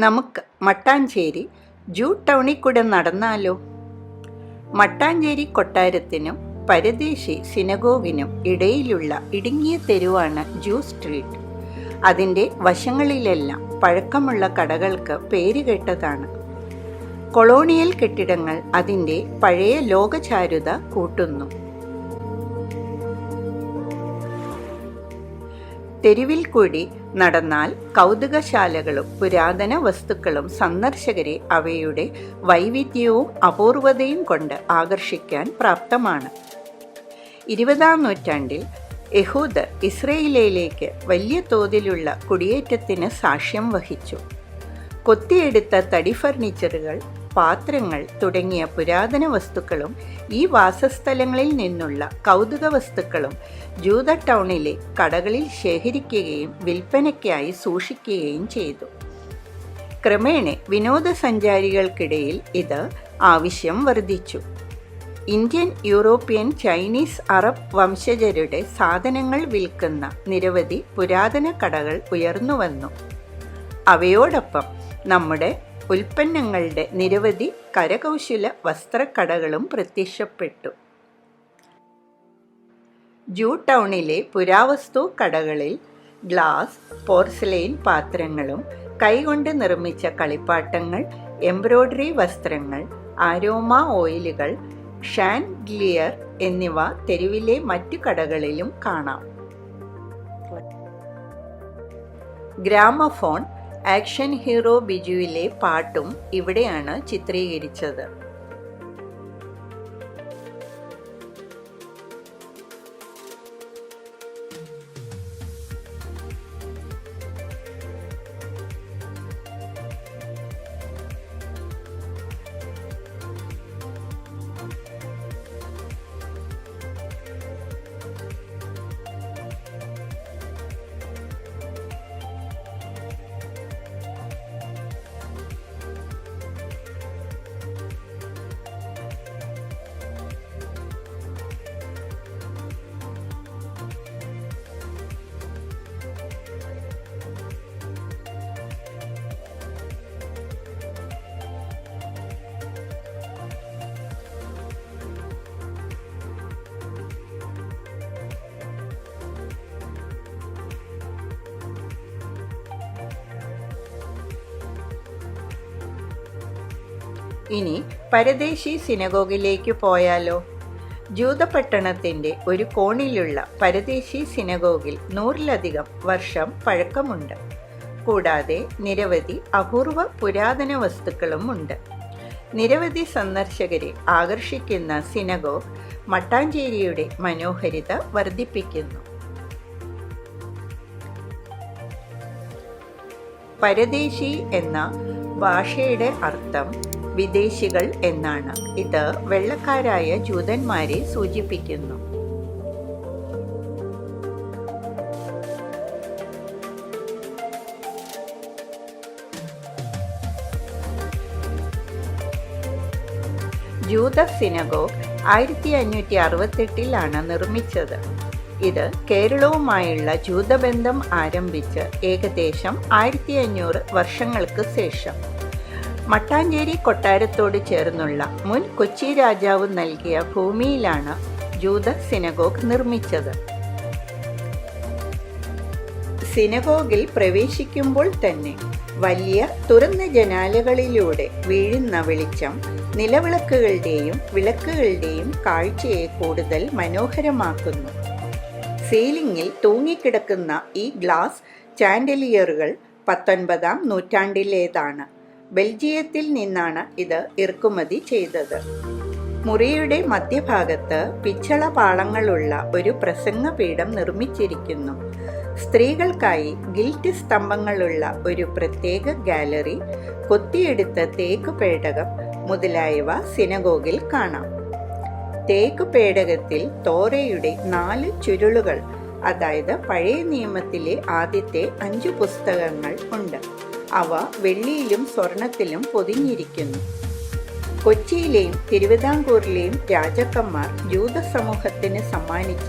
നമുക്ക് മട്ടാഞ്ചേരി ജൂട്ട് ടൗണിൽ കൂടെ നടന്നാലോ? മട്ടാഞ്ചേരി കൊട്ടാരത്തിനും പരദേശി സിനഗോഗിനും ഇടയിലുള്ള ഇടുങ്ങിയ തെരുവാണ് ജൂ സ്ട്രീറ്റ്. അതിൻ്റെ വശങ്ങളിലെല്ലാം പഴക്കമുള്ള കടകൾക്ക് പേരുകേട്ടതാണ്. കൊളോണിയൽ കെട്ടിടങ്ങൾ അതിൻ്റെ പഴയ ലോകചാരുത കൂട്ടുന്നു. തെരുവിൽ കൂടി നടന്നാൽ കൗതുകശാലകളും പുരാതന വസ്തുക്കളും സന്ദർശകരെ അവയുടെ വൈവിധ്യവും അപൂർവതയും കൊണ്ട് ആകർഷിക്കാൻ പ്രാപ്തമാണ്. 20-ാം നൂറ്റാണ്ടിൽ യഹൂദർ ഇസ്രയേലിലേക്ക് വലിയ തോതിലുള്ള കുടിയേറ്റത്തിന് സാക്ഷ്യം വഹിച്ചു. കൊത്തിയെടുത്ത തടി ഫർണിച്ചറുകൾ, പാത്രങ്ങൾ തുടങ്ങിയ പുരാതന വസ്തുക്കളും ഈ വാസസ്ഥലങ്ങളിൽ നിന്നുള്ള കൗതുക വസ്തുക്കളും ജൂത ടൗണിലെ കടകളിൽ ശേഖരിക്കുകയും വിൽപ്പനയ്ക്കായി സൂക്ഷിക്കുകയും ചെയ്തു. ക്രമേണ വിനോദസഞ്ചാരികൾക്കിടയിൽ ഇത് ആവശ്യം വർദ്ധിച്ചു. ഇന്ത്യൻ, യൂറോപ്യൻ, ചൈനീസ്, അറബ് വംശജരുടെ സാധനങ്ങൾ വിൽക്കുന്ന നിരവധി പുരാതന കടകൾ ഉയർന്നുവന്നു. അവയോടൊപ്പം നമ്മുടെ ഉൽപ്പന്നങ്ങളുടെ നിരവധി കരകൗശല വസ്ത്രക്കടകളും പ്രത്യക്ഷപ്പെട്ടു. ജൂ ടൗണിലെ പുരാവസ്തു കടകളിൽ ഗ്ലാസ്, പോർസലെയിൻ പാത്രങ്ങളും കൈകൊണ്ട് നിർമ്മിച്ച കളിപ്പാട്ടങ്ങൾ, എംബ്രോയ്ഡറി വസ്ത്രങ്ങൾ, ആരോമ ഓയിലുകൾ, ഷാൻഡ്ലിയർ എന്നിവ തെരുവിലെ മറ്റു കടകളിലും കാണാം. ഗ്രാമഫോൺ, ആക്ഷൻ ഹീറോ ബിജുവിലെ പാട്ടും ഇവിടെയാണ് ചിത്രീകരിച്ചത്. ഇനി പരദേശി സിനഗോഗിലേക്ക് പോയാലോ? ജൂതപട്ടണത്തിൻ്റെ ഒരു കോണിലുള്ള പരദേശി സിനഗോഗിൽ 100-ലധികം വർഷം പഴക്കമുണ്ട്. കൂടാതെ നിരവധി അപൂർവ പുരാതന വസ്തുക്കളും ഉണ്ട്. നിരവധി സന്ദർശകരെ ആകർഷിക്കുന്ന സിനഗോഗ് മട്ടാഞ്ചേരിയുടെ മനോഹാരിത വർദ്ധിപ്പിക്കുന്നു. പരദേശി എന്ന ഭാഷയുടെ അർത്ഥം വിദേശികൾ എന്നാണ്. ഇത് വെള്ളക്കാരായ ജൂതന്മാരെ സൂചിപ്പിക്കുന്നു. ജൂത സിനഗോഗ് 1568-ലാണ് നിർമ്മിച്ചത്. ഇത് കേരളവുമായുള്ള ജൂതബന്ധം ആരംഭിച്ച് ഏകദേശം 1500 വർഷങ്ങൾക്ക് ശേഷം മട്ടാഞ്ചേരി കൊട്ടാരത്തോട് ചേർന്നുള്ള മുൻ കൊച്ചി രാജാവ് നൽകിയ ഭൂമിയിലാണ് ജൂത സിനഗോഗ് നിർമ്മിച്ചത്. സിനഗോഗിൽ പ്രവേശിക്കുമ്പോൾ തന്നെ വലിയ തുറന്ന ജനാലകളിലൂടെ വീഴുന്ന വെളിച്ചം നിലവിളക്കുകളുടെയും വിളക്കുകളുടെയും കാഴ്ചയെ കൂടുതൽ മനോഹരമാക്കുന്നു. സീലിംഗിൽ തൂങ്ങിക്കിടക്കുന്ന ഈ ഗ്ലാസ് ചാൻഡലിയറുകൾ 19-ാം നൂറ്റാണ്ടിലേതാണ്. ബെൽജിയത്തിൽ നിന്നാണ് ഇത് ഇറക്കുമതി ചെയ്തത്. മുറിയുടെ മധ്യഭാഗത്ത് പിച്ചള പാളങ്ങളുള്ള ഒരു പ്രസംഗപീഠം നിർമ്മിച്ചിരിക്കുന്നു. സ്ത്രീകൾക്കായി ഗിൽറ്റ് സ്തംഭങ്ങളുള്ള ഒരു പ്രത്യേക ഗാലറി, കൊത്തിയെടുത്ത തേക്ക് പേടകം മുതലായവ സിനഗോഗിൽ കാണാം. തേക്ക് പേടകത്തിൽ തോറയുടെ 4 ചുരുളുകൾ, അതായത് പഴയ നിയമത്തിലെ ആദ്യത്തെ 5 പുസ്തകങ്ങൾ ഉണ്ട്. അവ വെള്ളിയിലും സ്വർണത്തിലും പൊതിഞ്ഞിരിക്കുന്നു. കൊച്ചിയിലെയും തിരുവിതാംകൂറിലെയും രാജാക്കന്മാർ ജൂത സമൂഹത്തിന് സമ്മാനിച്ച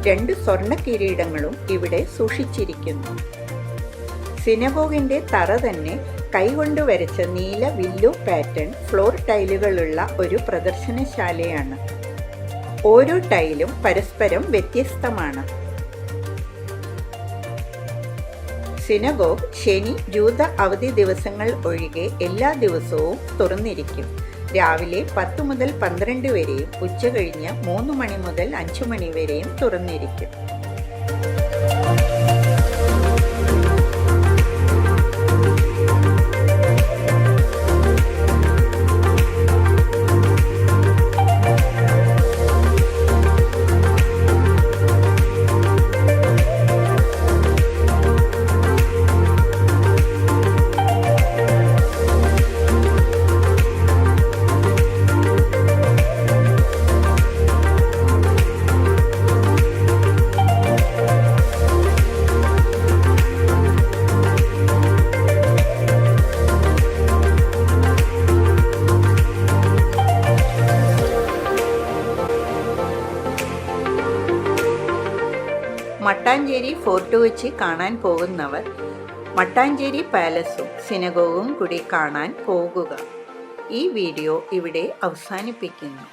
2 സ്വർണ്ണ കിരീടങ്ങളും ഇവിടെ സൂക്ഷിച്ചിരിക്കുന്നു. സിനഗോഗിൻ്റെ തറ തന്നെ കൈകൊണ്ട് വരച്ച നീല വില്ലു പാറ്റേൺ ഫ്ലോർ ടൈലുകളുള്ള ഒരു പ്രദർശനശാലയാണ്. ഓരോ ടൈലും പരസ്പരം വ്യത്യസ്തമാണ്. സിനഗോഗ് ശനി, ജൂത അവധി ദിവസങ്ങൾ ഒഴികെ എല്ലാ ദിവസവും തുറന്നിരിക്കും. രാവിലെ 10 മുതൽ 12 വരെയും ഉച്ചകഴിഞ്ഞ് 3 മണി മുതൽ 5 മണി വരെയും തുറന്നിരിക്കും. മട്ടാഞ്ചേരി ഫോർട്ട് വെച്ച് കാണാൻ പോകുന്നവർ മട്ടാഞ്ചേരി പാലസും സിനഗോഗും കൂടി കാണാൻ പോകുക. ഈ വീഡിയോ ഇവിടെ അവസാനിപ്പിക്കുന്നു.